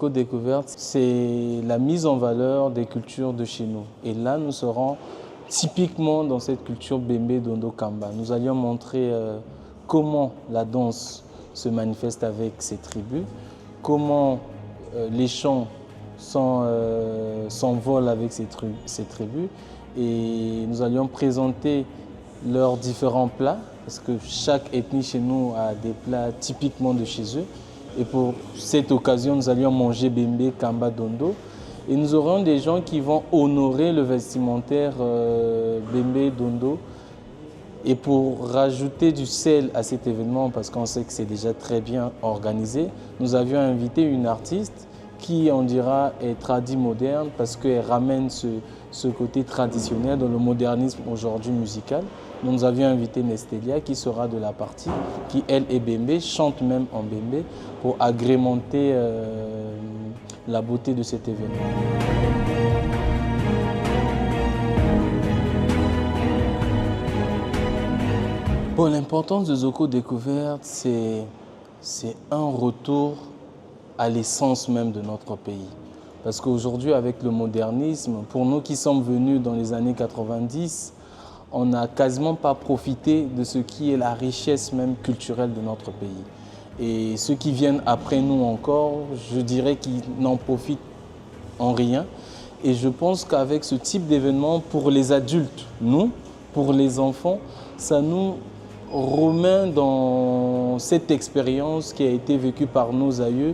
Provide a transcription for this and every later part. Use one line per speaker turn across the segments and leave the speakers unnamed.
Zoco-Découverte, c'est la mise en valeur des cultures de chez nous. Et là, nous serons typiquement dans cette culture Bembe, Dondo, Kamba. Nous allions montrer comment la danse se manifeste avec ces tribus, comment les chants s'envolent avec ces tribus. Et nous allions présenter leurs différents plats, parce que chaque ethnie chez nous a des plats typiquement de chez eux. Et pour cette occasion, nous allions manger Bembe, Kamba, Dondo. Et nous aurons des gens qui vont honorer le vestimentaire Bembe, Dondo. Et pour rajouter du sel à cet événement, parce qu'on sait que c'est déjà très bien organisé, nous avions invité une artiste qui, on dira, est tradi moderne parce qu'elle ramène ce côté traditionnel dans le modernisme aujourd'hui musical. Donc, nous avions invité Nestelia qui sera de la partie, qui elle est Bembe, chante même en Bembe pour agrémenter la beauté de cet événement. Bon, l'importance de Zoco-Découverte, c'est un retour à l'essence même de notre pays. Parce qu'aujourd'hui, avec le modernisme, pour nous qui sommes venus dans les années 90, on n'a quasiment pas profité de ce qui est la richesse même culturelle de notre pays. Et ceux qui viennent après nous encore, je dirais qu'ils n'en profitent en rien. Et je pense qu'avec ce type d'événement, pour les adultes, nous, pour les enfants, ça nous remet dans cette expérience qui a été vécue par nos aïeux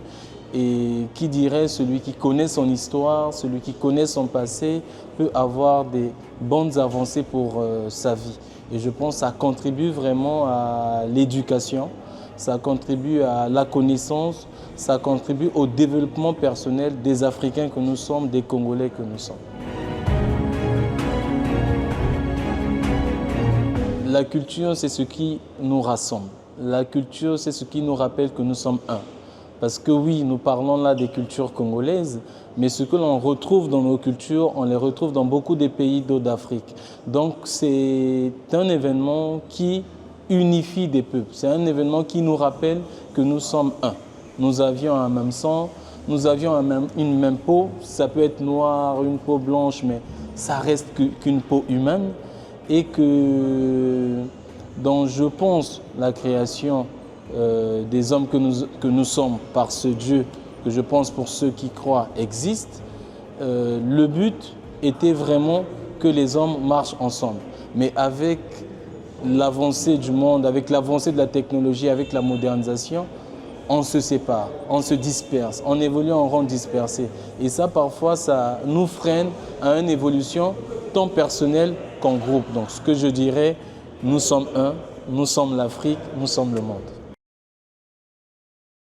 et qui dirait celui qui connaît son histoire, celui qui connaît son passé peut avoir des bonnes avancées pour sa vie. Et je pense que ça contribue vraiment à l'éducation, ça contribue à la connaissance, ça contribue au développement personnel des Africains que nous sommes, des Congolais que nous sommes. La culture, c'est ce qui nous rassemble. La culture, c'est ce qui nous rappelle que nous sommes un. Parce que oui, nous parlons là des cultures congolaises, mais ce que l'on retrouve dans nos cultures, on les retrouve dans beaucoup des pays d'Afrique. Donc c'est un événement qui unifie des peuples. C'est un événement qui nous rappelle que nous sommes un. Nous avions un même sang, nous avions une même peau. Ça peut être noir, une peau blanche, mais ça reste qu'une peau humaine. Et que dans, je pense, la création des hommes que nous sommes par ce Dieu, que je pense pour ceux qui croient existe, le but était vraiment que les hommes marchent ensemble. Mais avec l'avancée du monde, avec l'avancée de la technologie, avec la modernisation, on se sépare, on se disperse, on évolue en rang dispersé. Et ça, parfois, ça nous freine à une évolution tant personnelle qu'en groupe. Donc, ce que je dirais, nous sommes un, nous sommes l'Afrique, nous sommes le monde.